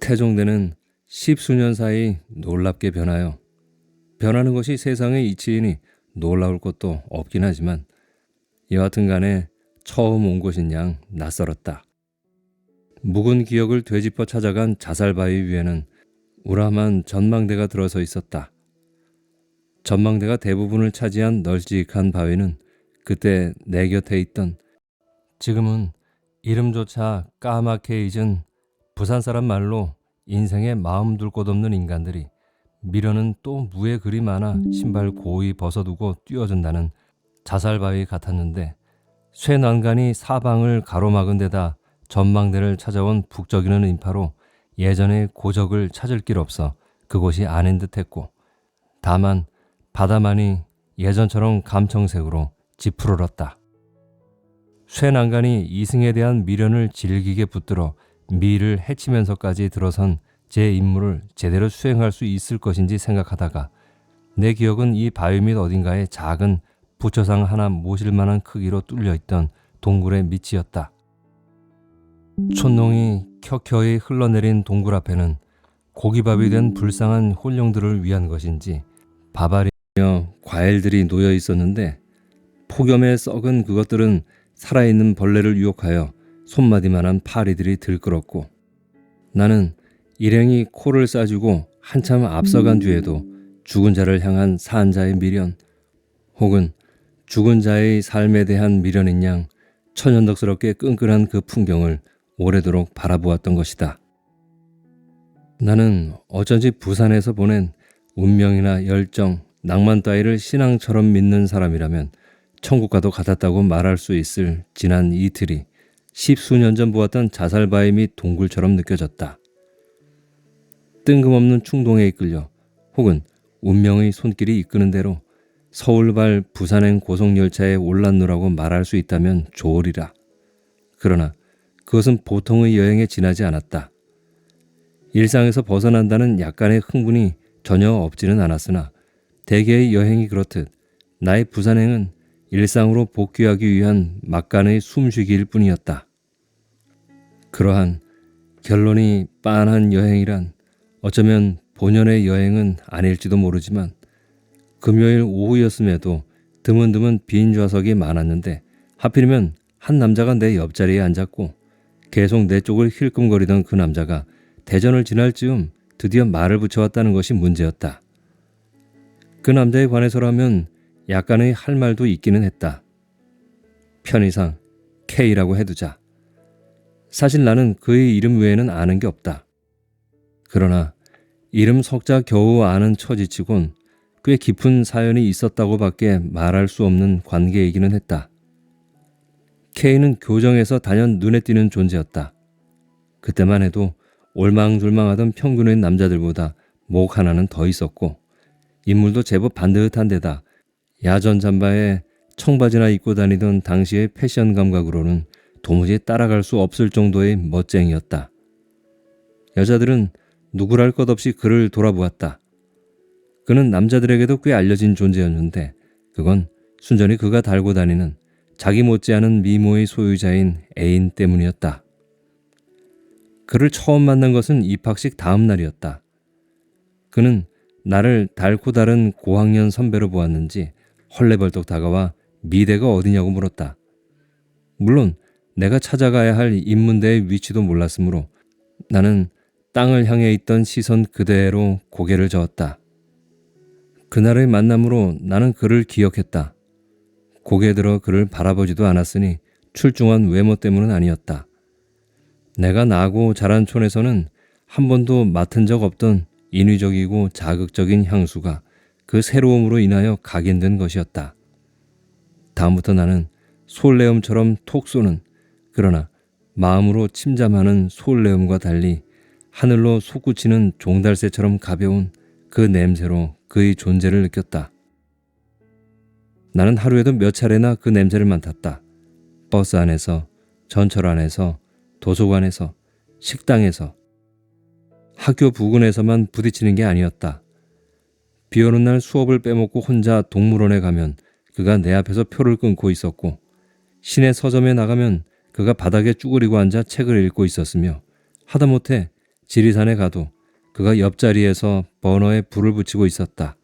세종대는 십수년 사이 놀랍게 변하는 것이 세상의 이치이니 놀라울 것도 없긴 하지만 여하튼 간에 처음 온 곳인 양 낯설었다. 묵은 기억을 되짚어 찾아간 자살바위 위에는 우람한 전망대가 들어서 있었다. 전망대가 대부분을 차지한 널찍한 바위는 그때 내 곁에 있던, 지금은 이름조차 까맣게 잊은 부산 사람 말로 인생에 마음 둘 곳 없는 인간들이 미련은 또 무에 그리 많아 신발 고이 벗어두고 뛰어든다는 자살바위 같았는데, 쇠난간이 사방을 가로막은 데다 전망대를 찾아온 북적이는 인파로 예전의 고적을 찾을 길 없어 그곳이 아닌 듯했고, 다만 바다만이 예전처럼 감청색으로 짙푸르렀다. 쇠난간이 이승에 대한 미련을 질기게 붙들어 미를 해치면서까지 들어선 제 임무를 제대로 수행할 수 있을 것인지 생각하다가 내 기억은 이 바위 밑 어딘가에 작은 부처상 하나 모실 만한 크기로 뚫려있던 동굴의 밑이었다. 촌농이 켜켜이 흘러내린 동굴 앞에는 고기밥이 된 불쌍한 혼령들을 위한 것인지 밥알이며 과일들이 놓여 있었는데, 폭염에 썩은 그것들은 살아있는 벌레를 유혹하여 손마디만한 파리들이 들끓었고, 나는 일행이 코를 싸주고 한참 앞서간 뒤에도 죽은 자를 향한 산자의 미련, 혹은 죽은 자의 삶에 대한 미련인 양 천연덕스럽게 끈끈한 그 풍경을 오래도록 바라보았던 것이다. 나는 어쩐지 부산에서 보낸 운명이나 열정, 낭만 따위를 신앙처럼 믿는 사람이라면 천국과도 같았다고 말할 수 있을 지난 이틀이 십수년 전 보았던 자살바위 및 동굴처럼 느껴졌다. 뜬금없는 충동에 이끌려 혹은 운명의 손길이 이끄는 대로 서울발 부산행 고속열차에 올랐노라고 말할 수 있다면 좋으리라. 그러나 그것은 보통의 여행에 지나지 않았다. 일상에서 벗어난다는 약간의 흥분이 전혀 없지는 않았으나 대개의 여행이 그렇듯 나의 부산행은 일상으로 복귀하기 위한 막간의 숨쉬기일 뿐이었다. 그러한 결론이 빤한 여행이란 어쩌면 본연의 여행은 아닐지도 모르지만, 금요일 오후였음에도 드문드문 빈 좌석이 많았는데 하필이면 한 남자가 내 옆자리에 앉았고, 계속 내 쪽을 힐끔거리던 그 남자가 대전을 지날 즈음 드디어 말을 붙여왔다는 것이 문제였다. 그 남자에 관해서라면 약간의 할 말도 있기는 했다. 편의상 K라고 해두자. 사실 나는 그의 이름 외에는 아는 게 없다. 그러나 이름 석자 겨우 아는 처지치곤 꽤 깊은 사연이 있었다고 밖에 말할 수 없는 관계이기는 했다. K는 교정에서 단연 눈에 띄는 존재였다. 그때만 해도 올망졸망하던 평균의 남자들보다 목 하나는 더 있었고, 인물도 제법 반듯한 데다 야전 잠바에 청바지나 입고 다니던 당시의 패션 감각으로는 도무지 따라갈 수 없을 정도의 멋쟁이였다. 여자들은 누구랄 것 없이 그를 돌아보았다. 그는 남자들에게도 꽤 알려진 존재였는데 그건 순전히 그가 달고 다니는 자기 못지않은 미모의 소유자인 애인 때문이었다. 그를 처음 만난 것은 입학식 다음 날이었다. 그는 나를 닳고 다른 고학년 선배로 보았는지 헐레벌떡 다가와 미대가 어디냐고 물었다. 물론 내가 찾아가야 할 인문대의 위치도 몰랐으므로 나는 땅을 향해 있던 시선 그대로 고개를 저었다. 그날의 만남으로 나는 그를 기억했다. 고개 들어 그를 바라보지도 않았으니 출중한 외모 때문은 아니었다. 내가 나고 자란 촌에서는 한 번도 맡은 적 없던 인위적이고 자극적인 향수가 그 새로움으로 인하여 각인된 것이었다. 다음부터 나는 솔레음처럼 톡 쏘는, 그러나 마음으로 침잠하는 솔레음과 달리 하늘로 솟구치는 종달새처럼 가벼운 그 냄새로 그의 존재를 느꼈다. 나는 하루에도 몇 차례나 그 냄새를 맡았다. 버스 안에서, 전철 안에서, 도서관에서, 식당에서, 학교 부근에서만 부딪히는 게 아니었다. 비 오는 날 수업을 빼먹고 혼자 동물원에 가면 그가 내 앞에서 표를 끊고 있었고, 시내 서점에 나가면 그가 바닥에 쭈그리고 앉아 책을 읽고 있었으며, 하다못해 지리산에 가도 그가 옆자리에서 버너에 불을 붙이고 있었다.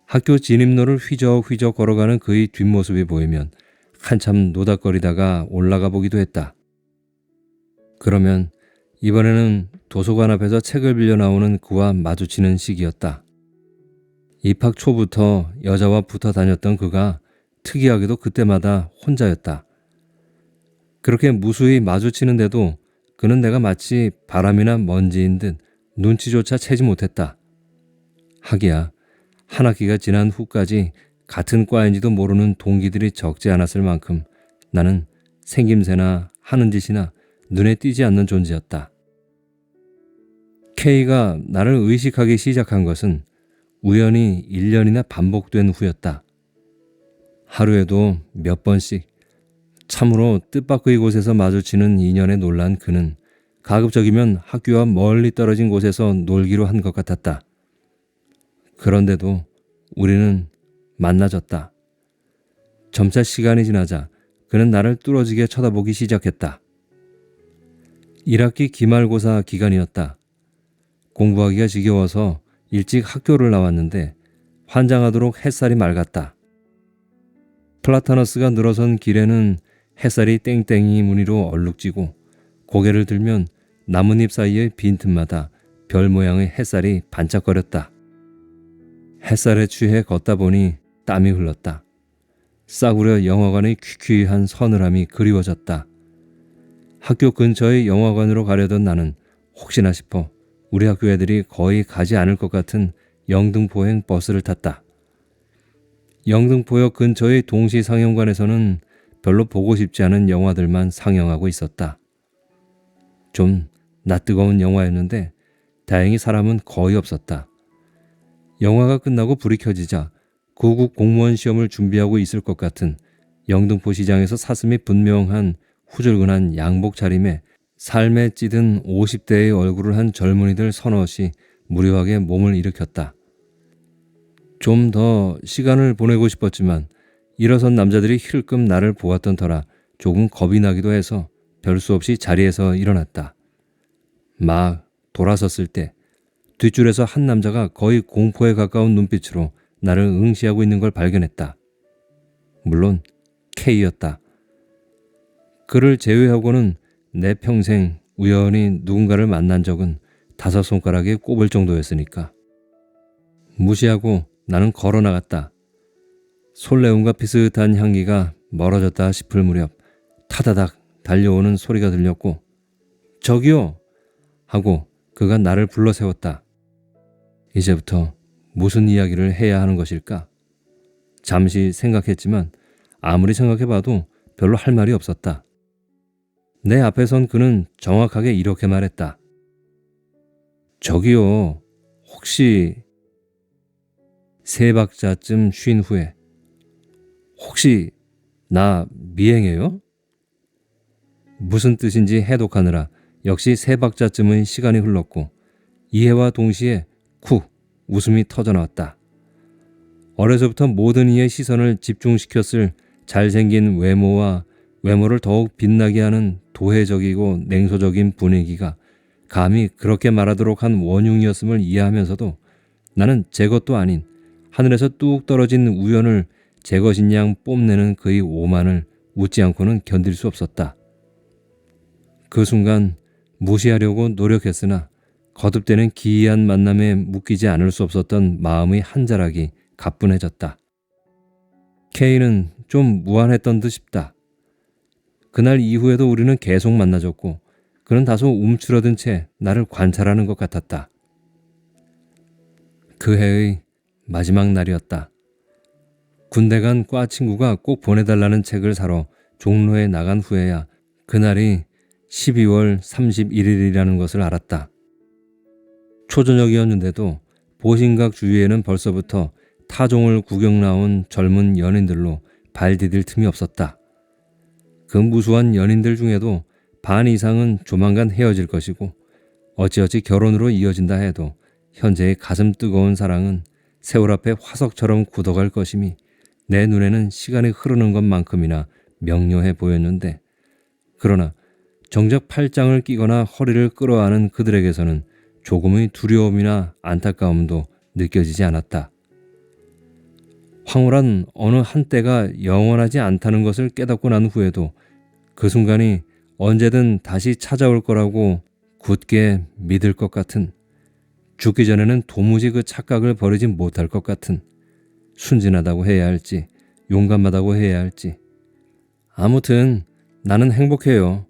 학교 진입로를 휘적휘적 걸어가는 그의 뒷모습이 보이면 한참 노닥거리다가 올라가 보기도 했다. 그러면 이번에는 도서관 앞에서 책을 빌려 나오는 그와 마주치는 시기였다. 입학 초부터 여자와 붙어 다녔던 그가 특이하게도 그때마다 혼자였다. 그렇게 무수히 마주치는데도 그는 내가 마치 바람이나 먼지인 듯 눈치조차 채지 못했다. 하기야 한 학기가 지난 후까지 같은 과인지도 모르는 동기들이 적지 않았을 만큼 나는 생김새나 하는 짓이나 눈에 띄지 않는 존재였다. K가 나를 의식하기 시작한 것은 우연히 1년이나 반복된 후였다. 하루에도 몇 번씩 참으로 뜻밖의 곳에서 마주치는 인연에 놀란 그는 가급적이면 학교와 멀리 떨어진 곳에서 놀기로 한 것 같았다. 그런데도 우리는 만나졌다. 점차 시간이 지나자 그는 나를 뚫어지게 쳐다보기 시작했다. 1학기 기말고사 기간이었다. 공부하기가 지겨워서 일찍 학교를 나왔는데 환장하도록 햇살이 맑았다. 플라타너스가 늘어선 길에는 햇살이 땡땡이 무늬로 얼룩지고 고개를 들면 나뭇잎 사이의 빈틈마다 별 모양의 햇살이 반짝거렸다. 햇살에 취해 걷다 보니 땀이 흘렀다. 싸구려 영화관의 퀴퀴한 서늘함이 그리워졌다. 학교 근처의 영화관으로 가려던 나는 혹시나 싶어 우리 학교 애들이 거의 가지 않을 것 같은 영등포행 버스를 tas다. 영등포역 근처의 동시상영관에서는 별로 보고 싶지 않은 영화들만 상영하고 있었다. 좀 낯뜨거운 영화였는데 다행히 사람은 거의 없었다. 영화가 끝나고 불이 켜지자 고급 공무원 시험을 준비하고 있을 것 같은 영등포 시장에서 사슴이 분명한 후줄근한 양복 차림에 삶에 찌든 50대의 얼굴을 한 젊은이들 서너시 무료하게 몸을 일으켰다. 좀 더 시간을 보내고 싶었지만 일어선 남자들이 힐끔 나를 보았던 터라 조금 겁이 나기도 해서 별 수 없이 자리에서 일어났다. 막 돌아섰을 때 뒷줄에서 한 남자가 거의 공포에 가까운 눈빛으로 나를 응시하고 있는 걸 발견했다. 물론 K였다. 그를 제외하고는 내 평생 우연히 누군가를 만난 적은 5손가락에 꼽을 정도였으니까. 무시하고 나는 걸어 나갔다. 솔레움과 비슷한 향기가 멀어졌다 싶을 무렵 타다닥 달려오는 소리가 들렸고 저기요! 하고 그가 나를 불러 세웠다. 이제부터 무슨 이야기를 해야 하는 것일까? 잠시 생각했지만 아무리 생각해봐도 별로 할 말이 없었다. 내 앞에 선 그는 정확하게 이렇게 말했다. 저기요, 혹시 3박자쯤 쉰 후에 혹시 나 미행해요? 무슨 뜻인지 해독하느라 역시 3박자쯤의 시간이 흘렀고 이해와 동시에 쿡 웃음이 터져나왔다. 어려서부터 모든 이의 시선을 집중시켰을 잘생긴 외모와 외모를 더욱 빛나게 하는 도회적이고 냉소적인 분위기가 감히 그렇게 말하도록 한 원흉이었음을 이해하면서도 나는 제 것도 아닌 하늘에서 뚝 떨어진 우연을 제 것인 양 뽐내는 그의 오만을 웃지 않고는 견딜 수 없었다. 그 순간 무시하려고 노력했으나 거듭되는 기이한 만남에 묶이지 않을 수 없었던 마음의 한 자락이 가뿐해졌다. K는 좀 무안했던 듯 싶다. 그날 이후에도 우리는 계속 만나졌고 그는 다소 움츠러든 채 나를 관찰하는 것 같았다. 그 해의 마지막 날이었다. 군대 간 과 친구가 꼭 보내달라는 책을 사러 종로에 나간 후에야 그날이 12월 31일이라는 것을 알았다. 초저녁이었는데도 보신각 주위에는 벌써부터 타종을 구경 나온 젊은 연인들로 발 디딜 틈이 없었다. 그 무수한 연인들 중에도 반 이상은 조만간 헤어질 것이고 어찌어찌 결혼으로 이어진다 해도 현재의 가슴 뜨거운 사랑은 세월 앞에 화석처럼 굳어갈 것임이 내 눈에는 시간이 흐르는 것만큼이나 명료해 보였는데 그러나 정작 팔짱을 끼거나 허리를 끌어안은 그들에게서는 조금의 두려움이나 안타까움도 느껴지지 않았다. 황홀한 어느 한때가 영원하지 않다는 것을 깨닫고 난 후에도 그 순간이 언제든 다시 찾아올 거라고 굳게 믿을 것 같은, 죽기 전에는 도무지 그 착각을 버리지 못할 것 같은, 순진하다고 해야 할지 용감하다고 해야 할지, 아무튼 나는 행복해요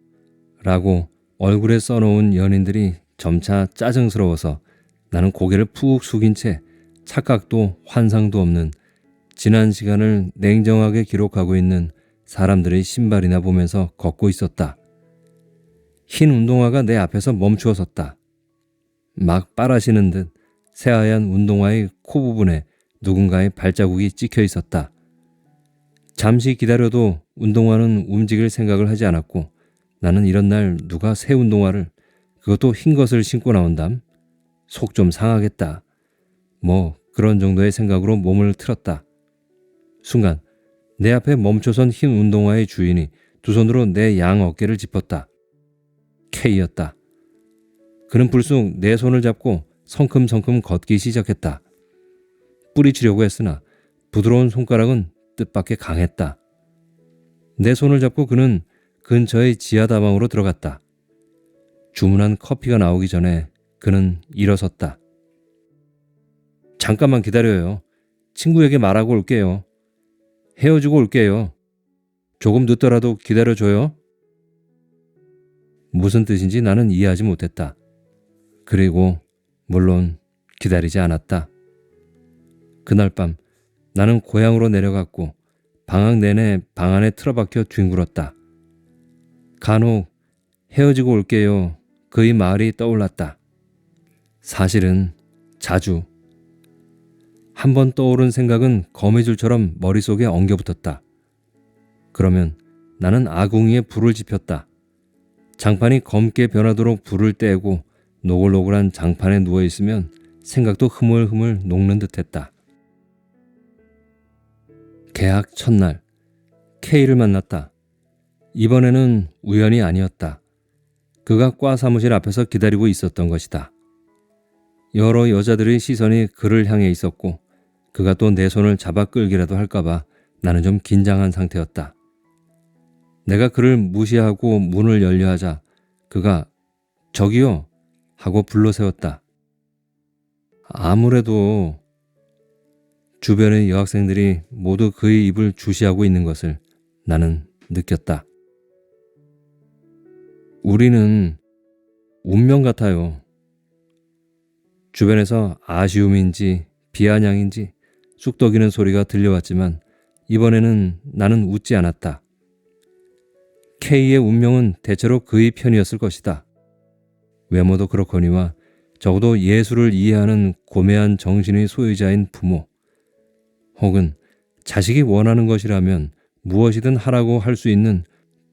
라고 얼굴에 써놓은 연인들이 점차 짜증스러워서 나는 고개를 푹 숙인 채 착각도 환상도 없는 지난 시간을 냉정하게 기록하고 있는 사람들의 신발이나 보면서 걷고 있었다. 흰 운동화가 내 앞에서 멈추어 섰다. 막 빨아시는 듯 새하얀 운동화의 코 부분에 누군가의 발자국이 찍혀 있었다. 잠시 기다려도 운동화는 움직일 생각을 하지 않았고 나는 이런 날 누가 새 운동화를, 그것도 흰 것을 신고 나온담? 속 좀 상하겠다. 뭐 그런 정도의 생각으로 몸을 틀었다. 순간 내 앞에 멈춰선 흰 운동화의 주인이 두 손으로 내 양 어깨를 짚었다. K였다. 그는 불쑥 내 손을 잡고 성큼성큼 걷기 시작했다. 뿌리치려고 했으나 부드러운 손가락은 뜻밖의 강했다. 내 손을 잡고 그는 근처의 지하다방으로 들어갔다. 주문한 커피가 나오기 전에 그는 일어섰다. 잠깐만 기다려요. 친구에게 말하고 올게요. 헤어지고 올게요. 조금 늦더라도 기다려줘요. 무슨 뜻인지 나는 이해하지 못했다. 그리고 물론 기다리지 않았다. 그날 밤 나는 고향으로 내려갔고 방학 내내 방 안에 틀어박혀 뒹굴었다. 간혹 헤어지고 올게요. 그의 말이 떠올랐다. 사실은 자주. 한 번 떠오른 생각은 거미줄처럼 머릿속에 엉겨붙었다. 그러면 나는 아궁이에 불을 지폈다. 장판이 검게 변하도록 불을 떼고 노글노글한 장판에 누워있으면 생각도 흐물흐물 녹는 듯했다. 개학 첫날 K를 만났다. 이번에는 우연이 아니었다. 그가 과 사무실 앞에서 기다리고 있었던 것이다. 여러 여자들의 시선이 그를 향해 있었고 그가 또 내 손을 잡아 끌기라도 할까봐 나는 좀 긴장한 상태였다. 내가 그를 무시하고 문을 열려 하자 그가 저기요 하고 불러세웠다. 아무래도 주변의 여학생들이 모두 그의 입을 주시하고 있는 것을 나는 느꼈다. 우리는 운명 같아요. 주변에서 아쉬움인지 비아냥인지 쑥덕이는 소리가 들려왔지만 이번에는 나는 웃지 않았다. K의 운명은 대체로 그의 편이었을 것이다. 외모도 그렇거니와 적어도 예술을 이해하는 고매한 정신의 소유자인 부모, 혹은 자식이 원하는 것이라면 무엇이든 하라고 할 수 있는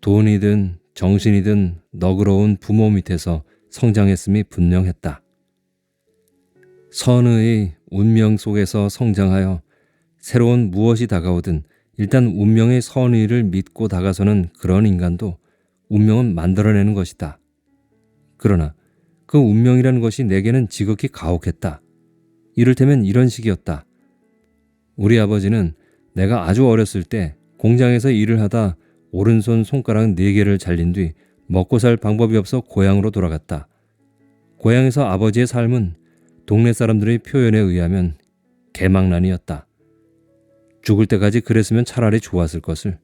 돈이든 정신이든 너그러운 부모 밑에서 성장했음이 분명했다. 선의의 운명 속에서 성장하여 새로운 무엇이 다가오든 일단 운명의 선의를 믿고 다가서는 그런 인간도 운명은 만들어내는 것이다. 그러나 그 운명이라는 것이 내게는 지극히 가혹했다. 이를테면 이런 식이었다. 우리 아버지는 내가 아주 어렸을 때 공장에서 일을 하다 오른손 손가락 4개를 잘린 뒤 먹고 살 방법이 없어 고향으로 돌아갔다. 고향에서 아버지의 삶은 동네 사람들의 표현에 의하면 개망난이었다. 죽을 때까지 그랬으면 차라리 좋았을 것을.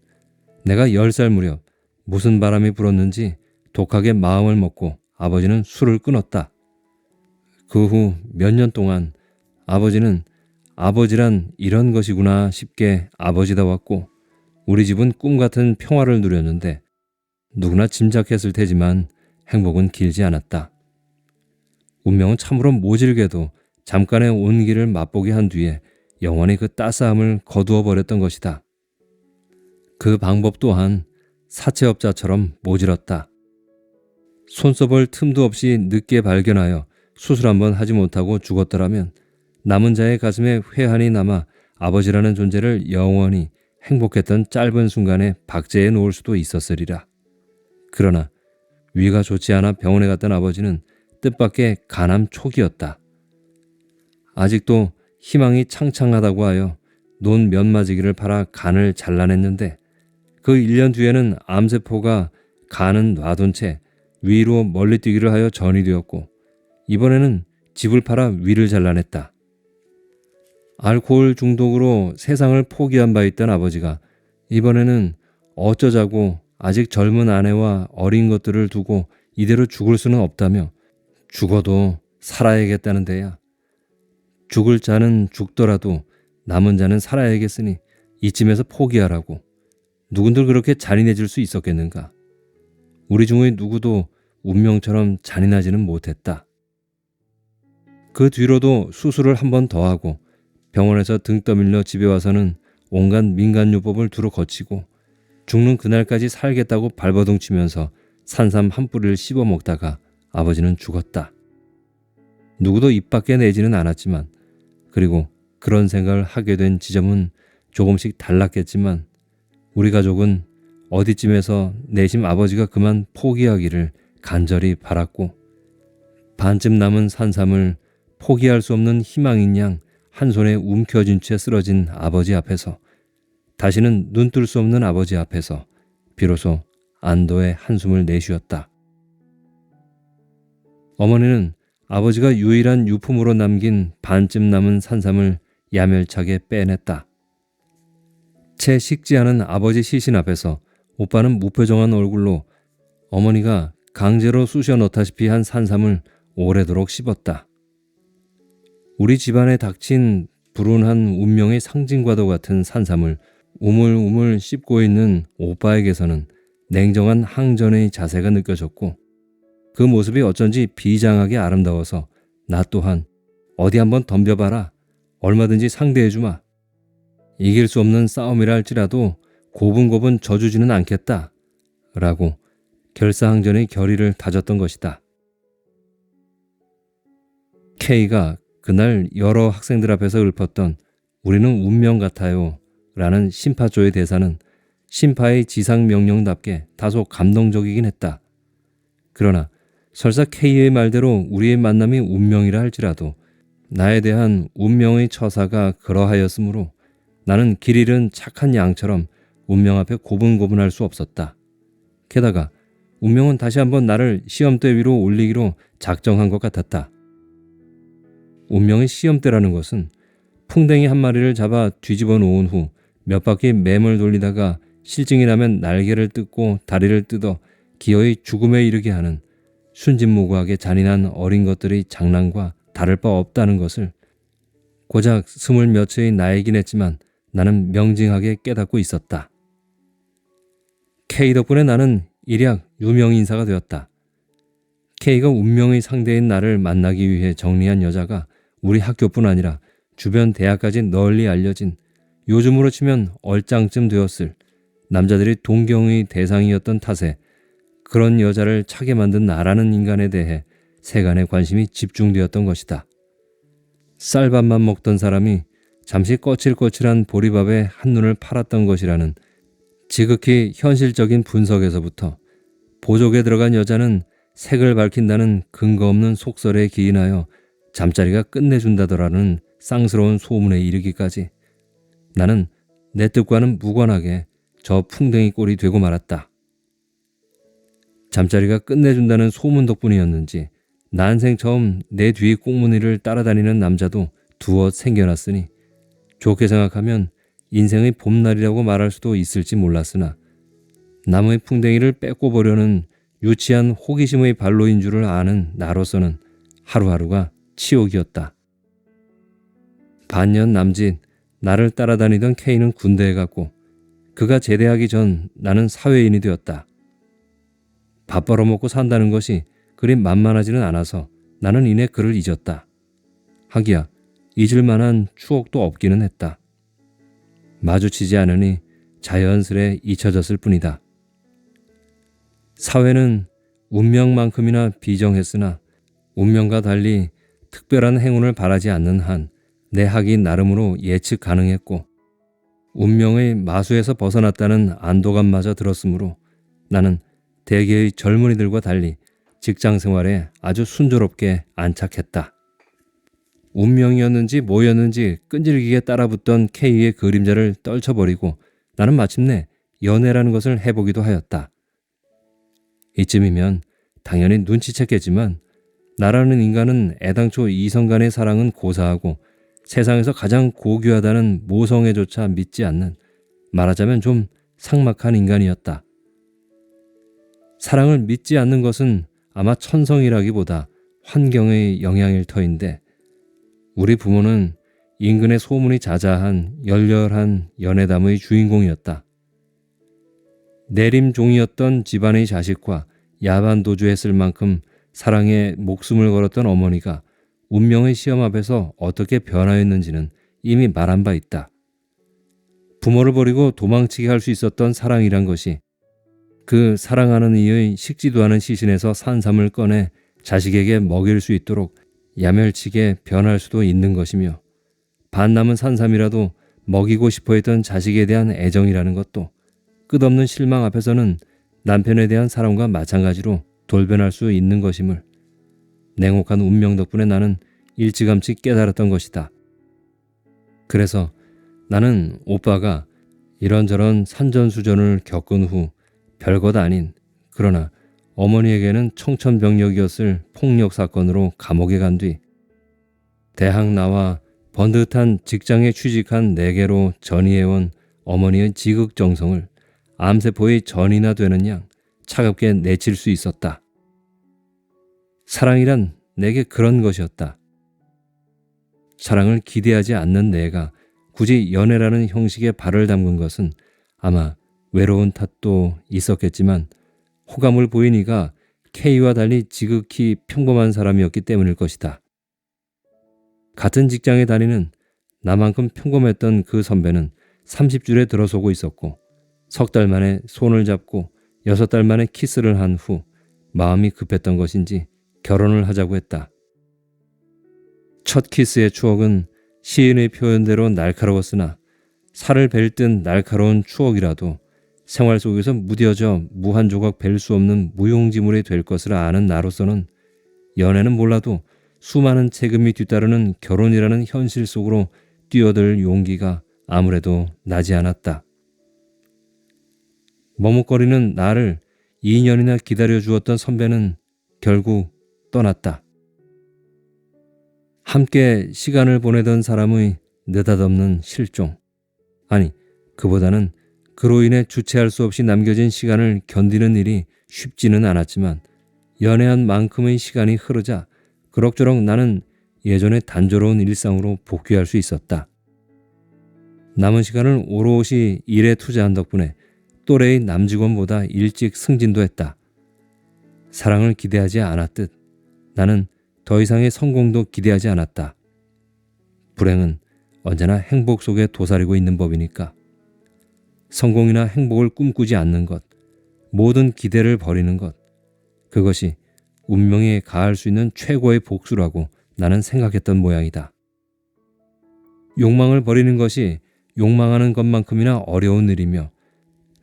내가 10살 무렵 무슨 바람이 불었는지 독하게 마음을 먹고 아버지는 술을 끊었다. 그 후 몇 년 동안 아버지는 아버지란 이런 것이구나 싶게 아버지다웠고 우리 집은 꿈같은 평화를 누렸는데 누구나 짐작했을 테지만 행복은 길지 않았다. 운명은 참으로 모질게도 잠깐의 온기를 맛보게 한 뒤에 영원히 그 따스함을 거두어 버렸던 것이다. 그 방법 또한 사채업자처럼 모질었다. 손써볼 틈도 없이 늦게 발견하여 수술 한번 하지 못하고 죽었더라면 남은 자의 가슴에 회한이 남아 아버지라는 존재를 영원히 행복했던 짧은 순간에 박제해 놓을 수도 있었으리라. 그러나 위가 좋지 않아 병원에 갔던 아버지는 뜻밖의 간암 초기였다. 아직도 희망이 창창하다고 하여 논 면마지기를 팔아 간을 잘라냈는데 그 1년 뒤에는 암세포가 간은 놔둔 채 위로 멀리 뛰기를 하여 전이 되었고 이번에는 집을 팔아 위를 잘라냈다. 알코올 중독으로 세상을 포기한 바 있던 아버지가 이번에는 어쩌자고 아직 젊은 아내와 어린 것들을 두고 이대로 죽을 수는 없다며 죽어도 살아야겠다는 데야. 죽을 자는 죽더라도 남은 자는 살아야겠으니 이쯤에서 포기하라고. 누군들 그렇게 잔인해질 수 있었겠는가. 우리 중의 누구도 운명처럼 잔인하지는 못했다. 그 뒤로도 수술을 한 번 더 하고 병원에서 등 떠밀려 집에 와서는 온갖 민간요법을 두루 거치고 죽는 그날까지 살겠다고 발버둥 치면서 산삼 한 뿌리를 씹어 먹다가 아버지는 죽었다. 누구도 입 밖에 내지는 않았지만 그리고 그런 생각을 하게 된 지점은 조금씩 달랐겠지만 우리 가족은 어디쯤에서 내심 아버지가 그만 포기하기를 간절히 바랐고 반쯤 남은 산삼을 포기할 수 없는 희망인 양 한 손에 움켜쥔 채 쓰러진 아버지 앞에서 다시는 눈뜰 수 없는 아버지 앞에서 비로소 안도의 한숨을 내쉬었다. 어머니는 아버지가 유일한 유품으로 남긴 반쯤 남은 산삼을 야멸차게 빼냈다. 채 식지 않은 아버지 시신 앞에서 오빠는 무표정한 얼굴로 어머니가 강제로 쑤셔 넣다시피 한 산삼을 오래도록 씹었다. 우리 집안에 닥친 불운한 운명의 상징과도 같은 산삼을 우물우물 씹고 있는 오빠에게서는 냉정한 항전의 자세가 느껴졌고 그 모습이 어쩐지 비장하게 아름다워서 나 또한 어디 한번 덤벼봐라. 얼마든지 상대해주마. 이길 수 없는 싸움이라 할지라도 고분고분 져주지는 않겠다. 라고 결사항전의 결의를 다졌던 것이다. K가 그날 여러 학생들 앞에서 읊었던 우리는 운명 같아요 라는 심파조의 대사는 심파의 지상명령답게 다소 감동적이긴 했다. 그러나 설사 K의 말대로 우리의 만남이 운명이라 할지라도 나에 대한 운명의 처사가 그러하였으므로 나는 길 잃은 착한 양처럼 운명 앞에 고분고분할 수 없었다. 게다가 운명은 다시 한번 나를 시험대 위로 올리기로 작정한 것 같았다. 운명의 시험대라는 것은 풍뎅이 한 마리를 잡아 뒤집어 놓은 후 몇 바퀴 맴을 돌리다가 실증이 나면 날개를 뜯고 다리를 뜯어 기어이 죽음에 이르게 하는 순진무구하게 잔인한 어린 것들의 장난과 다를 바 없다는 것을 고작 20몇의 나이긴 했지만 나는 명징하게 깨닫고 있었다. K 덕분에 나는 일약 유명인사가 되었다. K가 운명의 상대인 나를 만나기 위해 정리한 여자가 우리 학교뿐 아니라 주변 대학까지 널리 알려진 요즘으로 치면 얼짱쯤 되었을 남자들이 동경의 대상이었던 탓에 그런 여자를 차게 만든 나라는 인간에 대해 세간의 관심이 집중되었던 것이다. 쌀밥만 먹던 사람이 잠시 거칠거칠한 보리밥에 한눈을 팔았던 것이라는 지극히 현실적인 분석에서부터 보족에 들어간 여자는 색을 밝힌다는 근거 없는 속설에 기인하여 잠자리가 끝내준다더라는 쌍스러운 소문에 이르기까지 나는 내 뜻과는 무관하게 저 풍뎅이 꼴이 되고 말았다. 잠자리가 끝내준다는 소문 덕분이었는지 난생 처음 내 뒤 꽁무니를 따라다니는 남자도 두어 생겨났으니 좋게 생각하면 인생의 봄날이라고 말할 수도 있을지 몰랐으나 남의 풍뎅이를 뺏고 보려는 유치한 호기심의 발로인 줄을 아는 나로서는 하루하루가 치욕이었다. 반년 남짓 나를 따라다니던 K는 군대에 갔고 그가 제대하기 전 나는 사회인이 되었다. 밥 벌어먹고 산다는 것이 그리 만만하지는 않아서 나는 이내 그를 잊었다. 하기야 잊을 만한 추억도 없기는 했다. 마주치지 않으니 자연스레 잊혀졌을 뿐이다. 사회는 운명만큼이나 비정했으나 운명과 달리 특별한 행운을 바라지 않는 한 내 학이 나름으로 예측 가능했고 운명의 마수에서 벗어났다는 안도감마저 들었으므로 나는 대개의 젊은이들과 달리 직장 생활에 아주 순조롭게 안착했다. 운명이었는지 뭐였는지 끈질기게 따라붙던 K의 그림자를 떨쳐버리고 나는 마침내 연애라는 것을 해보기도 하였다. 이쯤이면 당연히 눈치챘겠지만 나라는 인간은 애당초 이성 간의 사랑은 고사하고 세상에서 가장 고귀하다는 모성애조차 믿지 않는, 말하자면 좀 삭막한 인간이었다. 사랑을 믿지 않는 것은 아마 천성이라기보다 환경의 영향일 터인데, 우리 부모는 인근의 소문이 자자한 열렬한 연애담의 주인공이었다. 내림종이었던 집안의 자식과 야반도주했을 만큼 사랑에 목숨을 걸었던 어머니가 운명의 시험 앞에서 어떻게 변화했는지는 이미 말한 바 있다. 부모를 버리고 도망치게 할 수 있었던 사랑이란 것이 그 사랑하는 이의 식지도 않은 시신에서 산삼을 꺼내 자식에게 먹일 수 있도록 야멸치게 변할 수도 있는 것이며, 반 남은 산삼이라도 먹이고 싶어 했던 자식에 대한 애정이라는 것도 끝없는 실망 앞에서는 남편에 대한 사랑과 마찬가지로 돌변할 수 있는 것임을 냉혹한 운명 덕분에 나는 일찌감치 깨달았던 것이다. 그래서 나는 오빠가 이런저런 산전수전을 겪은 후 별것 아닌, 그러나 어머니에게는 청천벽력이었을 폭력 사건으로 감옥에 간 뒤 대학 나와 번듯한 직장에 취직한 내게로 전이해온 어머니의 지극정성을 암세포의 전이나 되는 양 차갑게 내칠 수 있었다. 사랑이란 내게 그런 것이었다. 사랑을 기대하지 않는 내가 굳이 연애라는 형식에 발을 담근 것은 아마 외로운 탓도 있었겠지만 호감을 보인 이가 K와 달리 지극히 평범한 사람이었기 때문일 것이다. 같은 직장에 다니는 나만큼 평범했던 그 선배는 30줄에 들어서고 있었고, 석 달 만에 손을 잡고 6달 만에 키스를 한 후 마음이 급했던 것인지 결혼을 하자고 했다. 첫 키스의 추억은 시인의 표현대로 날카로웠으나 살을 벨 듯 날카로운 추억이라도 생활 속에서 무뎌져 무한 조각 벨 수 없는 무용지물이 될 것을 아는 나로서는 연애는 몰라도 수많은 책임이 뒤따르는 결혼이라는 현실 속으로 뛰어들 용기가 아무래도 나지 않았다. 머뭇거리는 나를 2년이나 기다려주었던 선배는 결국 떠났다. 함께 시간을 보내던 사람의 느닷없는 실종. 아니, 그보다는 그로 인해 주체할 수 없이 남겨진 시간을 견디는 일이 쉽지는 않았지만 연애한 만큼의 시간이 흐르자 그럭저럭 나는 예전의 단조로운 일상으로 복귀할 수 있었다. 남은 시간을 오롯이 일에 투자한 덕분에 또래의 남직원보다 일찍 승진도 했다. 사랑을 기대하지 않았듯 나는 더 이상의 성공도 기대하지 않았다. 불행은 언제나 행복 속에 도사리고 있는 법이니까. 성공이나 행복을 꿈꾸지 않는 것, 모든 기대를 버리는 것, 그것이 운명에 가할 수 있는 최고의 복수라고 나는 생각했던 모양이다. 욕망을 버리는 것이 욕망하는 것만큼이나 어려운 일이며,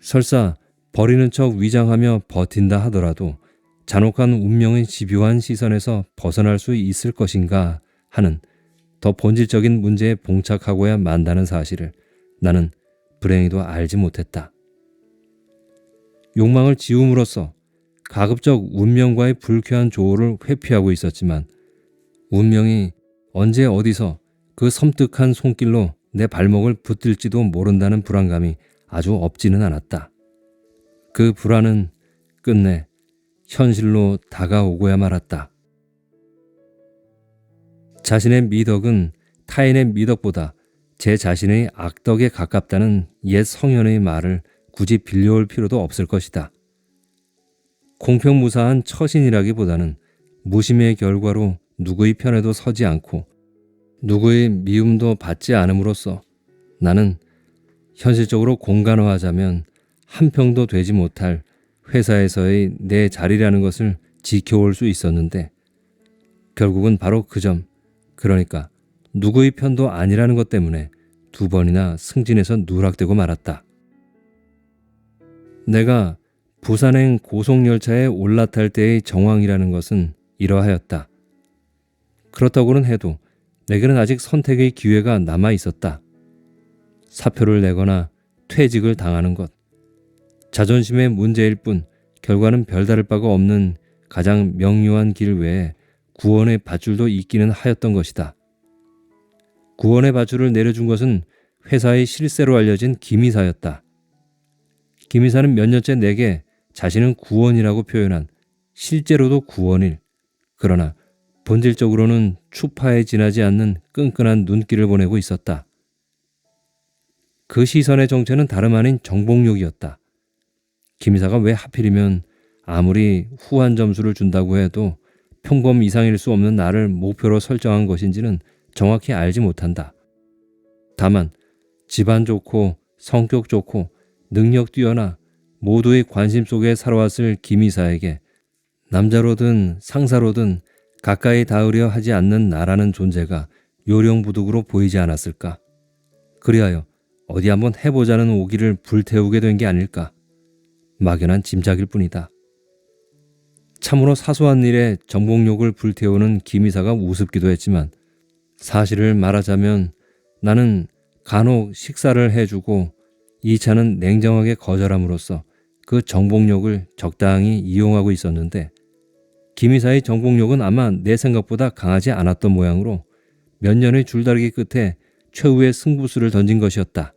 설사 버리는 척 위장하며 버틴다 하더라도 잔혹한 운명의 집요한 시선에서 벗어날 수 있을 것인가 하는 더 본질적인 문제에 봉착하고야 만다는 사실을 나는 불행히도 알지 못했다. 욕망을 지움으로써 가급적 운명과의 불쾌한 조우를 회피하고 있었지만 운명이 언제 어디서 그 섬뜩한 손길로 내 발목을 붙들지도 모른다는 불안감이 아주 없지는 않았다. 그 불안은 끝내 현실로 다가오고야 말았다. 자신의 미덕은 타인의 미덕보다 제 자신의 악덕에 가깝다는 옛 성현의 말을 굳이 빌려올 필요도 없을 것이다. 공평무사한 처신이라기보다는 무심의 결과로 누구의 편에도 서지 않고 누구의 미움도 받지 않음으로써 나는 현실적으로 공간화하자면 한 평도 되지 못할 회사에서의 내 자리라는 것을 지켜올 수 있었는데, 결국은 바로 그 점, 그러니까 누구의 편도 아니라는 것 때문에 2번이나 승진해서 누락되고 말았다. 내가 부산행 고속열차에 올라탈 때의 정황이라는 것은 이러하였다. 그렇다고는 해도 내게는 아직 선택의 기회가 남아 있었다. 사표를 내거나 퇴직을 당하는 것. 자존심의 문제일 뿐 결과는 별다를 바가 없는 가장 명료한 길 외에 구원의 밧줄도 있기는 하였던 것이다. 구원의 밧줄을 내려준 것은 회사의 실세로 알려진 김이사였다. 김이사는 몇 년째 내게 자신은 구원이라고 표현한 실제로도 구원일, 그러나 본질적으로는 추파에 지나지 않는 끈끈한 눈길을 보내고 있었다. 그 시선의 정체는 다름 아닌 정복욕이었다. 김이사가 왜 하필이면 아무리 후한 점수를 준다고 해도 평범 이상일 수 없는 나를 목표로 설정한 것인지는 정확히 알지 못한다. 다만 집안 좋고 성격 좋고 능력 뛰어나 모두의 관심 속에 살아왔을 김이사에게 남자로든 상사로든 가까이 닿으려 하지 않는 나라는 존재가 요령부득으로 보이지 않았을까. 그리하여 어디 한번 해보자는 오기를 불태우게 된 게 아닐까. 막연한 짐작일 뿐이다. 참으로 사소한 일에 정복욕을 불태우는 김이사가 우습기도 했지만 사실을 말하자면 나는 간혹 식사를 해주고 2차는 냉정하게 거절함으로써 그 정복욕을 적당히 이용하고 있었는데 김이사의 정복욕은 아마 내 생각보다 강하지 않았던 모양으로 몇 년의 줄다리기 끝에 최후의 승부수를 던진 것이었다.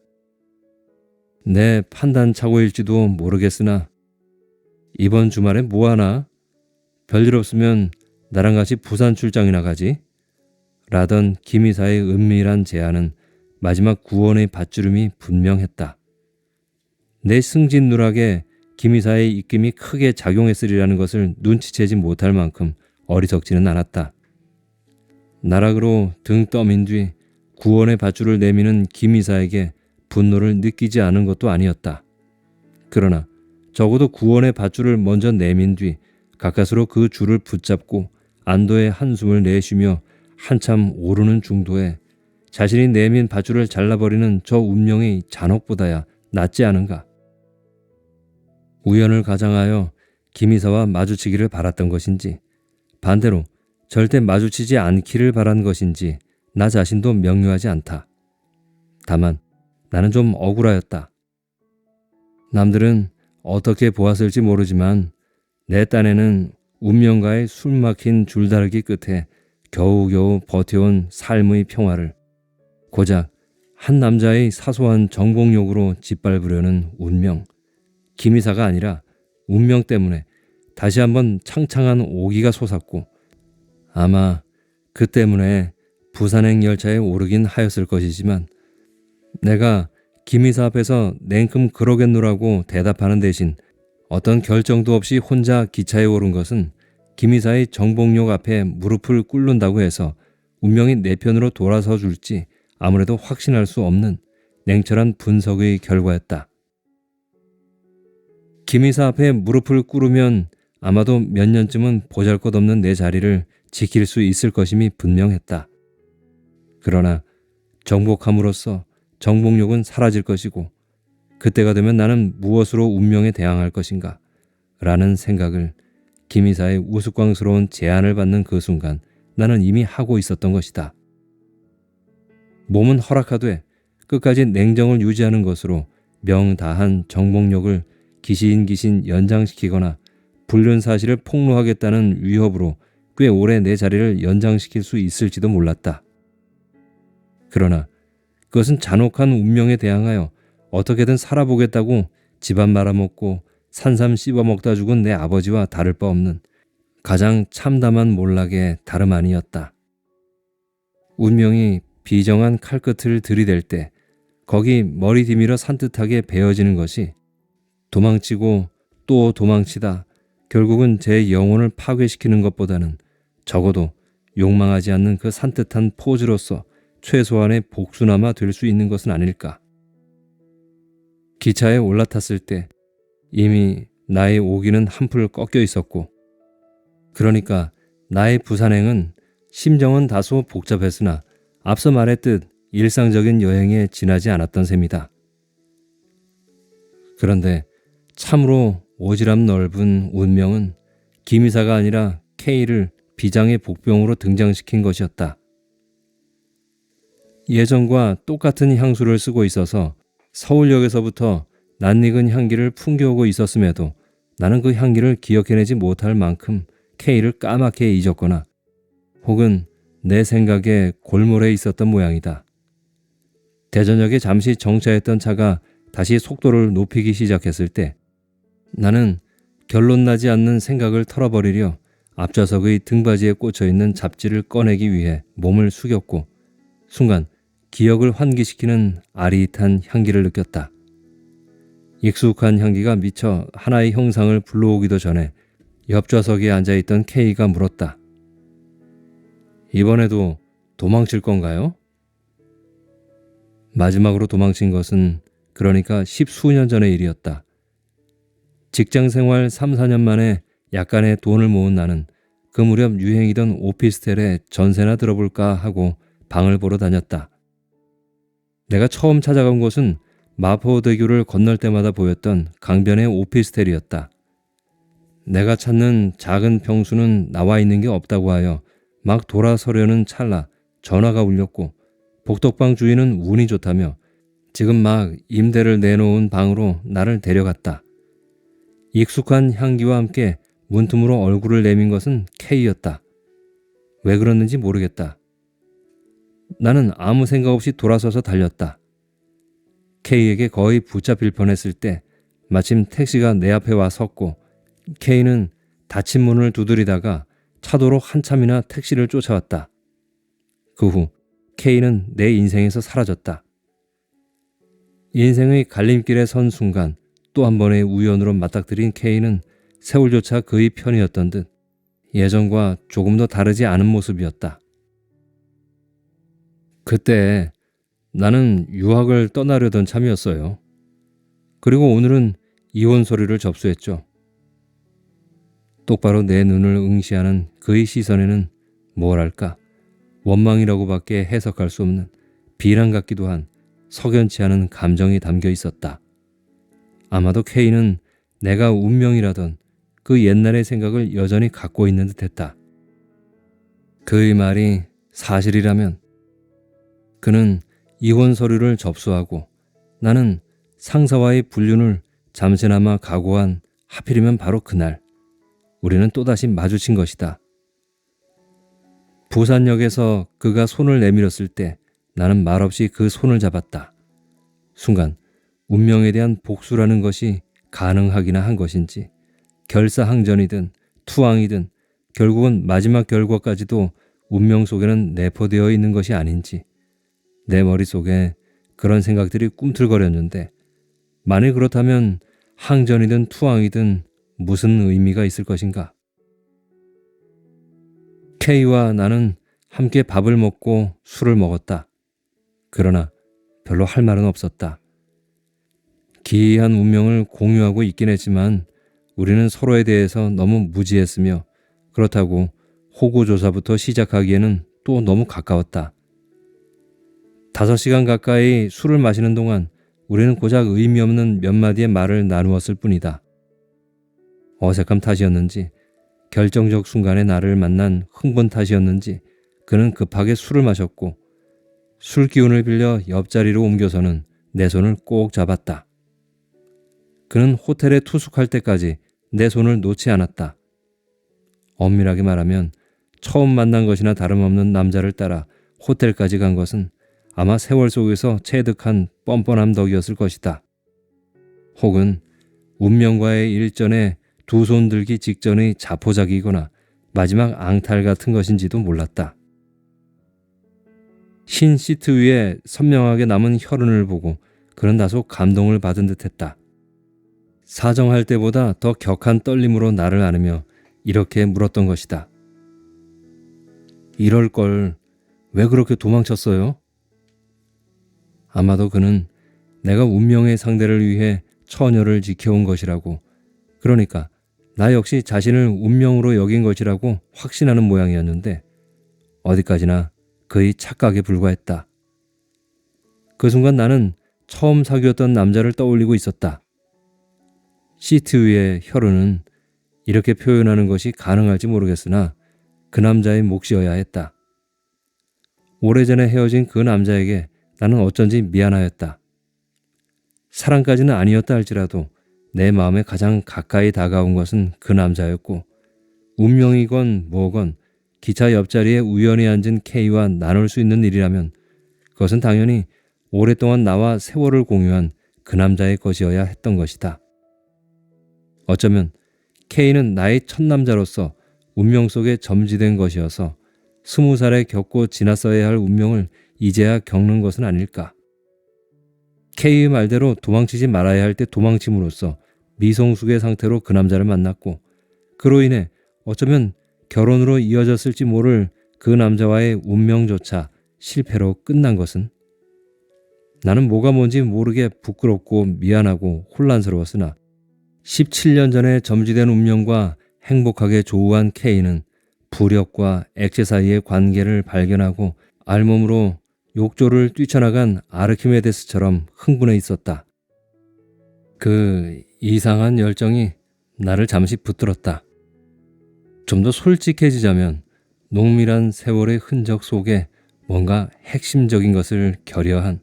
내 판단착오일지도 모르겠으나 이번 주말에 뭐하나? 별일 없으면 나랑 같이 부산 출장이나 가지? 라던 김이사의 은밀한 제안은 마지막 구원의 밧주름이 분명했다. 내 승진 누락에 김이사의 입김이 크게 작용했으리라는 것을 눈치채지 못할 만큼 어리석지는 않았다. 나락으로 등 떠민 뒤 구원의 밧줄을 내미는 김이사에게 분노를 느끼지 않은 것도 아니었다. 그러나 적어도 구원의 밧줄을 먼저 내민 뒤 가까스로 그 줄을 붙잡고 안도의 한숨을 내쉬며 한참 오르는 중도에 자신이 내민 밧줄을 잘라버리는 저 운명의 잔혹보다야 낫지 않은가. 우연을 가장하여 김이사와 마주치기를 바랐던 것인지 반대로 절대 마주치지 않기를 바란 것인지 나 자신도 명료하지 않다. 다만 나는 좀 억울하였다. 남들은 어떻게 보았을지 모르지만 내 딴에는 운명과의 술막힌 줄다르기 끝에 겨우겨우 버텨온 삶의 평화를 고작 한 남자의 사소한 정복욕으로 짓밟으려는 운명, 김이사가 아니라 운명 때문에 다시 한번 창창한 오기가 솟았고 아마 그 때문에 부산행 열차에 오르긴 하였을 것이지만 내가 김이사 앞에서 냉큼 그러겠노라고 대답하는 대신 어떤 결정도 없이 혼자 기차에 오른 것은 김이사의 정복욕 앞에 무릎을 꿇는다고 해서 운명이 내 편으로 돌아서 줄지 아무래도 확신할 수 없는 냉철한 분석의 결과였다. 김이사 앞에 무릎을 꿇으면 아마도 몇 년쯤은 보잘것없는 내 자리를 지킬 수 있을 것임이 분명했다. 그러나 정복함으로써 정복욕은 사라질 것이고 그때가 되면 나는 무엇으로 운명에 대항할 것인가 라는 생각을 김이사의 우스꽝스러운 제안을 받는 그 순간 나는 이미 하고 있었던 것이다. 몸은 허락하되 끝까지 냉정을 유지하는 것으로 명다한 정복욕을 기신기신 연장시키거나 불륜 사실을 폭로하겠다는 위협으로 꽤 오래 내 자리를 연장시킬 수 있을지도 몰랐다. 그러나 그것은 잔혹한 운명에 대항하여 어떻게든 살아보겠다고 집안 말아먹고 산삼 씹어먹다 죽은 내 아버지와 다를 바 없는 가장 참담한 몰락의 다름 아니었다. 운명이 비정한 칼끝을 들이댈 때 거기 머리 디밀어 산뜻하게 베어지는 것이 도망치고 또 도망치다 결국은 제 영혼을 파괴시키는 것보다는 적어도 욕망하지 않는 그 산뜻한 포즈로서 최소한의 복수나마 될 수 있는 것은 아닐까. 기차에 올라탔을 때 이미 나의 오기는 한풀 꺾여 있었고 그러니까 나의 부산행은 심정은 다소 복잡했으나 앞서 말했듯 일상적인 여행에 지나지 않았던 셈이다. 그런데 참으로 오지랖 넓은 운명은 김이사가 아니라 K를 비장의 복병으로 등장시킨 것이었다. 예전과 똑같은 향수를 쓰고 있어서 서울역에서부터 낯익은 향기를 풍겨오고 있었음에도 나는 그 향기를 기억해내지 못할 만큼 K를 까맣게 잊었거나 혹은 내 생각에 골몰해 있었던 모양이다. 대전역에 잠시 정차했던 차가 다시 속도를 높이기 시작했을 때 나는 결론 나지 않는 생각을 털어버리려 앞좌석의 등받이에 꽂혀있는 잡지를 꺼내기 위해 몸을 숙였고 순간 기억을 환기시키는 아릿한 향기를 느꼈다. 익숙한 향기가 미쳐 하나의 형상을 불러오기도 전에 옆좌석에 앉아있던 K가 물었다. 이번에도 도망칠 건가요? 마지막으로 도망친 것은 그러니까 10수년 전의 일이었다. 직장생활 3, 4년 만에 약간의 돈을 모은 나는 그 무렵 유행이던 오피스텔에 전세나 들어볼까 하고 방을 보러 다녔다. 내가 처음 찾아간 곳은 마포대교를 건널 때마다 보였던 강변의 오피스텔이었다. 내가 찾는 작은 평수는 나와 있는 게 없다고 하여 막 돌아서려는 찰나 전화가 울렸고 복덕방 주인은 운이 좋다며 지금 막 임대를 내놓은 방으로 나를 데려갔다. 익숙한 향기와 함께 문틈으로 얼굴을 내민 것은 K였다. 왜 그랬는지 모르겠다. 나는 아무 생각 없이 돌아서서 달렸다. K에게 거의 붙잡힐 뻔했을 때 마침 택시가 내 앞에 와 섰고 K는 닫힌 문을 두드리다가 차도로 한참이나 택시를 쫓아왔다. 그 후 K는 내 인생에서 사라졌다. 인생의 갈림길에 선 순간 또 한 번의 우연으로 맞닥뜨린 K는 세월조차 그의 편이었던 듯 예전과 조금 더 다르지 않은 모습이었다. 그때 나는 유학을 떠나려던 참이었어요. 그리고 오늘은 이혼 서류를 접수했죠. 똑바로 내 눈을 응시하는 그의 시선에는 뭐랄까 원망이라고밖에 해석할 수 없는 비난 같기도 한 석연치 않은 감정이 담겨 있었다. 아마도 K는 내가 운명이라던 그 옛날의 생각을 여전히 갖고 있는 듯했다. 그의 말이 사실이라면 그는 이혼 서류를 접수하고 나는 상사와의 불륜을 잠시나마 각오한 하필이면 바로 그날 우리는 또다시 마주친 것이다. 부산역에서 그가 손을 내밀었을 때 나는 말없이 그 손을 잡았다. 순간 운명에 대한 복수라는 것이 가능하기나 한 것인지 결사항전이든 투항이든 결국은 마지막 결과까지도 운명 속에는 내포되어 있는 것이 아닌지 내 머릿속에 그런 생각들이 꿈틀거렸는데 만일 그렇다면 항전이든 투항이든 무슨 의미가 있을 것인가? K와 나는 함께 밥을 먹고 술을 먹었다. 그러나 별로 할 말은 없었다. 기이한 운명을 공유하고 있긴 했지만 우리는 서로에 대해서 너무 무지했으며 그렇다고 호구조사부터 시작하기에는 또 너무 가까웠다. 5시간 가까이 술을 마시는 동안 우리는 고작 의미 없는 몇 마디의 말을 나누었을 뿐이다. 어색함 탓이었는지 결정적 순간에 나를 만난 흥분 탓이었는지 그는 급하게 술을 마셨고 술 기운을 빌려 옆자리로 옮겨서는 내 손을 꼭 잡았다. 그는 호텔에 투숙할 때까지 내 손을 놓지 않았다. 엄밀하게 말하면 처음 만난 것이나 다름없는 남자를 따라 호텔까지 간 것은 아마 세월 속에서 체득한 뻔뻔함 덕이었을 것이다. 혹은 운명과의 일전에 두 손 들기 직전의 자포자기이거나 마지막 앙탈 같은 것인지도 몰랐다. 흰 시트 위에 선명하게 남은 혈흔을 보고 그는 다소 감동을 받은 듯했다. 사정할 때보다 더 격한 떨림으로 나를 안으며 이렇게 물었던 것이다. 이럴 걸 왜 그렇게 도망쳤어요? 아마도 그는 내가 운명의 상대를 위해 처녀를 지켜온 것이라고, 그러니까 나 역시 자신을 운명으로 여긴 것이라고 확신하는 모양이었는데 어디까지나 그의 착각에 불과했다. 그 순간 나는 처음 사귀었던 남자를 떠올리고 있었다. 시트 위의 혈흔은 이렇게 표현하는 것이 가능할지 모르겠으나 그 남자의 몫이어야 했다. 오래전에 헤어진 그 남자에게 나는 어쩐지 미안하였다. 사랑까지는 아니었다 할지라도 내 마음에 가장 가까이 다가온 것은 그 남자였고, 운명이건 뭐건 기차 옆자리에 우연히 앉은 K와 나눌 수 있는 일이라면 그것은 당연히 오랫동안 나와 세월을 공유한 그 남자의 것이어야 했던 것이다. 어쩌면 K는 나의 첫 남자로서 운명 속에 점지된 것이어서 20살에 겪고 지났어야 할 운명을 이제야 겪는 것은 아닐까. K의 말대로 도망치지 말아야 할 때 도망침으로써 미성숙의 상태로 그 남자를 만났고, 그로 인해 어쩌면 결혼으로 이어졌을지 모를 그 남자와의 운명조차 실패로 끝난 것은, 나는 뭐가 뭔지 모르게 부끄럽고 미안하고 혼란스러웠으나 17년 전에 점지된 운명과 행복하게 조우한 K는 부력과 액체 사이의 관계를 발견하고 알몸으로 욕조를 뛰쳐나간 아르키메데스처럼 흥분해 있었다. 그 이상한 열정이 나를 잠시 붙들었다. 좀 더 솔직해지자면 농밀한 세월의 흔적 속에 뭔가 핵심적인 것을 결여한,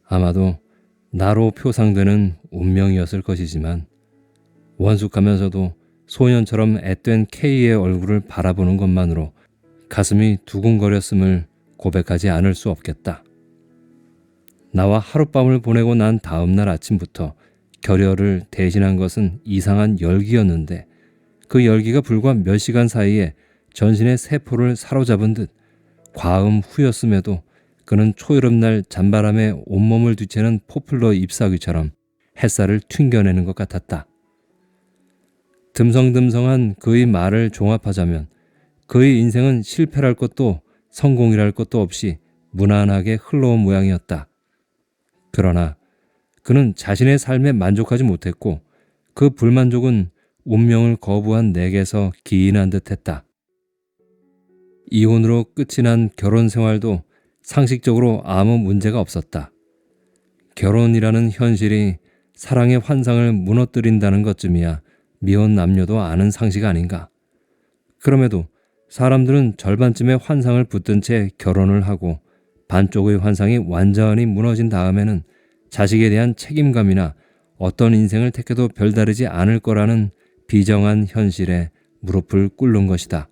아마도 나로 표상되는 운명이었을 것이지만, 원숙하면서도 소년처럼 앳된 K의 얼굴을 바라보는 것만으로 가슴이 두근거렸음을 고백하지 않을 수 없겠다. 나와 하룻밤을 보내고 난 다음 날 아침부터 결여를 대신한 것은 이상한 열기였는데, 그 열기가 불과 몇 시간 사이에 전신의 세포를 사로잡은 듯 과음 후였음에도 그는 초여름날 잔바람에 온몸을 뒤채는 포플러 잎사귀처럼 햇살을 튕겨내는 것 같았다. 듬성듬성한 그의 말을 종합하자면 그의 인생은 실패랄 것도 성공이랄 것도 없이 무난하게 흘러온 모양이었다. 그러나 그는 자신의 삶에 만족하지 못했고, 그 불만족은 운명을 거부한 내게서 기인한 듯했다. 이혼으로 끝이 난 결혼 생활도 상식적으로 아무 문제가 없었다. 결혼이라는 현실이 사랑의 환상을 무너뜨린다는 것쯤이야 미혼 남녀도 아는 상식 아닌가. 그럼에도 사람들은 절반쯤의 환상을 붙든 채 결혼을 하고 반쪽의 환상이 완전히 무너진 다음에는 자식에 대한 책임감이나 어떤 인생을 택해도 별다르지 않을 거라는 비정한 현실에 무릎을 꿇는 것이다.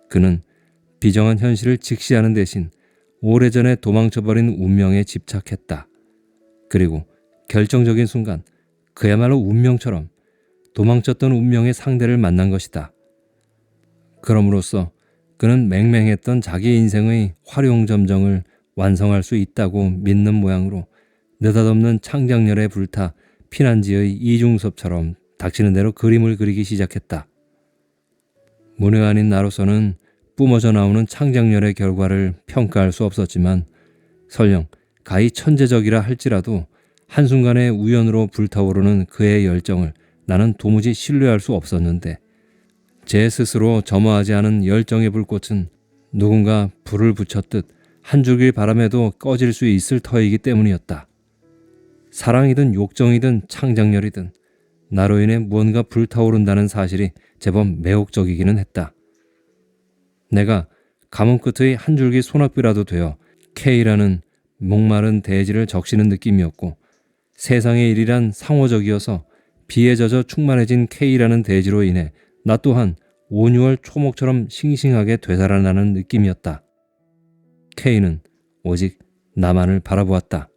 그는 비정한 현실을 직시하는 대신 오래전에 도망쳐버린 운명에 집착했다. 그리고 결정적인 순간, 그야말로 운명처럼 도망쳤던 운명의 상대를 만난 것이다. 그럼으로써 그는 맹맹했던 자기 인생의 활용점정을 완성할 수 있다고 믿는 모양으로 느닷없는 창작열에 불타 피난지의 이중섭처럼 닥치는 대로 그림을 그리기 시작했다. 문외 아닌 나로서는 뿜어져 나오는 창작열의 결과를 평가할 수 없었지만, 설령 가히 천재적이라 할지라도 한순간의 우연으로 불타오르는 그의 열정을 나는 도무지 신뢰할 수 없었는데, 제 스스로 점화하지 않은 열정의 불꽃은 누군가 불을 붙였듯 한 줄기 바람에도 꺼질 수 있을 터이기 때문이었다. 사랑이든 욕정이든 창작열이든 나로 인해 무언가 불타오른다는 사실이 제법 매혹적이기는 했다. 내가 가뭄 끝의 한 줄기 소낙비라도 되어 K라는 목마른 대지를 적시는 느낌이었고, 세상의 일이란 상호적이어서 비에 젖어 충만해진 K라는 대지로 인해 나 또한 5, 6월 초목처럼 싱싱하게 되살아나는 느낌이었다. K는 오직 나만을 바라보았다.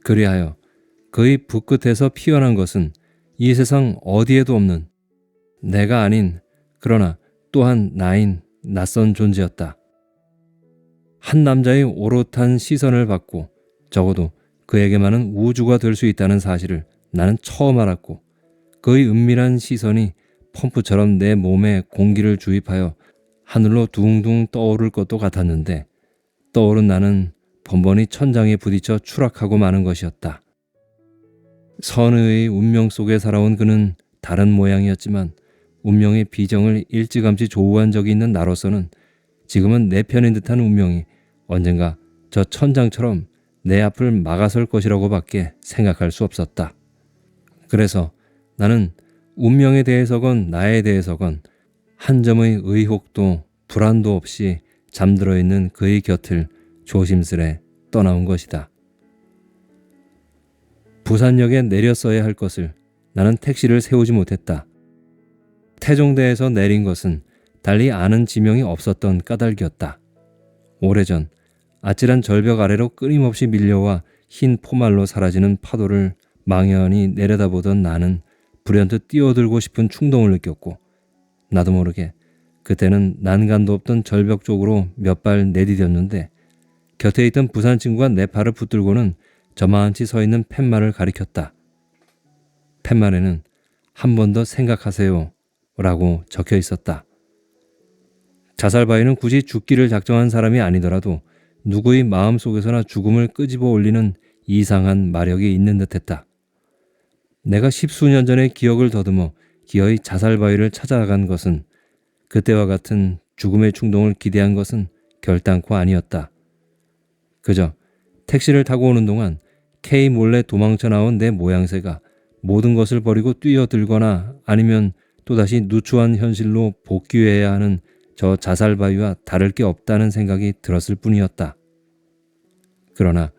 그리하여 그의 붓끝에서 피어난 것은 이 세상 어디에도 없는, 내가 아닌 그러나 또한 나인 낯선 존재였다. 한 남자의 오롯한 시선을 받고 적어도 그에게만은 우주가 될 수 있다는 사실을 나는 처음 알았고, 그의 은밀한 시선이 펌프처럼 내 몸에 공기를 주입하여 하늘로 둥둥 떠오를 것도 같았는데, 떠오른 나는 번번이 천장에 부딪혀 추락하고 마는 것이었다. 선의의 운명 속에 살아온 그는 다른 모양이었지만, 운명의 비정을 일찌감치 조우한 적이 있는 나로서는 지금은 내 편인 듯한 운명이 언젠가 저 천장처럼 내 앞을 막아설 것이라고 밖에 생각할 수 없었다. 그래서 나는 운명에 대해서건 나에 대해서건 한 점의 의혹도 불안도 없이 잠들어 있는 그의 곁을 조심스레 떠나온 것이다. 부산역에 내렸어야 할 것을 나는 택시를 세우지 못했다. 태종대에서 내린 것은 달리 아는 지명이 없었던 까닭이었다. 오래전 아찔한 절벽 아래로 끊임없이 밀려와 흰 포말로 사라지는 파도를 망연히 내려다보던 나는 불현듯 뛰어들고 싶은 충동을 느꼈고, 나도 모르게 그때는 난간도 없던 절벽 쪽으로 몇 발 내디뎠는데 곁에 있던 부산 친구가 내 팔을 붙들고는 저만치 서 있는 팻말을 가리켰다. 팻말에는 한 번 더 생각하세요 라고 적혀 있었다. 자살바위는 굳이 죽기를 작정한 사람이 아니더라도 누구의 마음속에서나 죽음을 끄집어 올리는 이상한 마력이 있는 듯했다. 내가 10수년 전의 기억을 더듬어 기어이 자살바위를 찾아간 것은 그때와 같은 죽음의 충동을 기대한 것은 결단코 아니었다. 그저 택시를 타고 오는 동안 K 몰래 도망쳐 나온 내 모양새가 모든 것을 버리고 뛰어들거나 아니면 또다시 누추한 현실로 복귀해야 하는 저 자살바위와 다를 게 없다는 생각이 들었을 뿐이었다. 그러나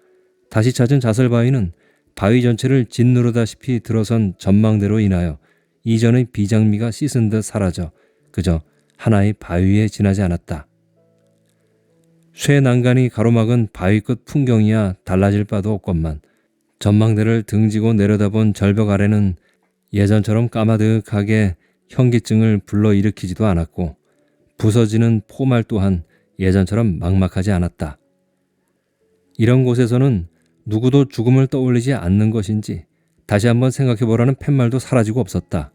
다시 찾은 자살바위는 바위 전체를 짓누르다시피 들어선 전망대로 인하여 이전의 비장미가 씻은 듯 사라져 그저 하나의 바위에 지나지 않았다. 쇠 난간이 가로막은 바위 끝 풍경이야 달라질 바도 없건만 전망대를 등지고 내려다본 절벽 아래는 예전처럼 까마득하게 현기증을 불러일으키지도 않았고 부서지는 포말 또한 예전처럼 막막하지 않았다. 이런 곳에서는 누구도 죽음을 떠올리지 않는 것인지 다시 한번 생각해보라는 팻말도 사라지고 없었다.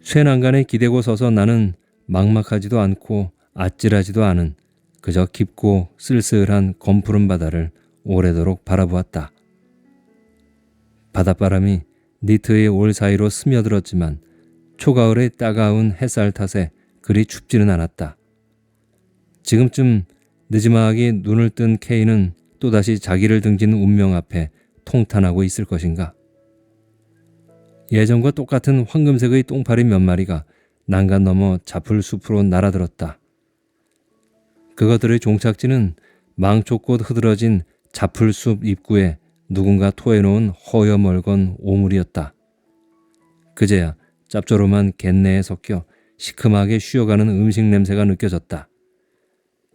쇠난간에 기대고 서서 나는 막막하지도 않고 아찔하지도 않은 그저 깊고 쓸쓸한 검푸른 바다를 오래도록 바라보았다. 바닷바람이 니트의 올 사이로 스며들었지만 초가을의 따가운 햇살 탓에 그리 춥지는 않았다. 지금쯤 느지막이 눈을 뜬 K는 또다시 자기를 등진 운명 앞에 통탄하고 있을 것인가. 예전과 똑같은 황금색의 똥파리 몇 마리가 난간 너머 잡풀 숲으로 날아들었다. 그것들의 종착지는 망초꽃 흐드러진 잡풀숲 입구에 누군가 토해놓은 허여멀건 오물이었다. 그제야 짭조름한 갯내에 섞여 시큼하게 쉬어가는 음식 냄새가 느껴졌다.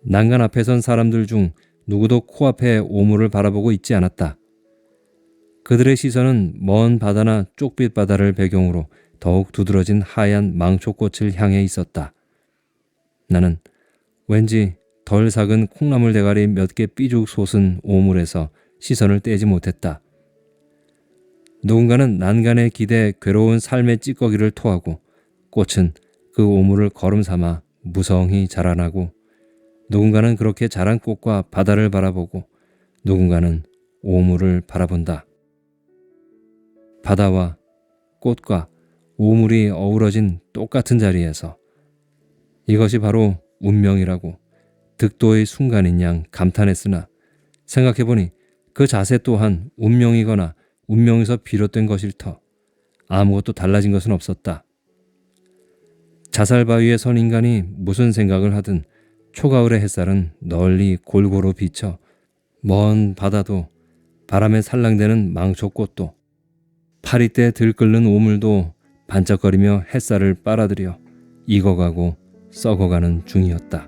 난간 앞에 선 사람들 중 누구도 코앞에 오물을 바라보고 있지 않았다. 그들의 시선은 먼 바다나 쪽빛 바다를 배경으로 더욱 두드러진 하얀 망초꽃을 향해 있었다. 나는 왠지 덜 삭은 콩나물 대가리 몇 개 삐죽 솟은 오물에서 시선을 떼지 못했다. 누군가는 난간에 기대 괴로운 삶의 찌꺼기를 토하고 꽃은 그 오물을 거름 삼아 무성히 자라나고 누군가는 그렇게 자란 꽃과 바다를 바라보고 누군가는 오물을 바라본다. 바다와 꽃과 오물이 어우러진 똑같은 자리에서 이것이 바로 운명이라고 득도의 순간인 양 감탄했으나 생각해보니 그 자세 또한 운명이거나 운명에서 비롯된 것일 터 아무것도 달라진 것은 없었다. 자살바위에 선 인간이 무슨 생각을 하든 초가을의 햇살은 널리 골고루 비쳐 먼 바다도 바람에 살랑대는 망초꽃도 파리떼 들끓는 오물도 반짝거리며 햇살을 빨아들여 익어가고 썩어가는 중이었다.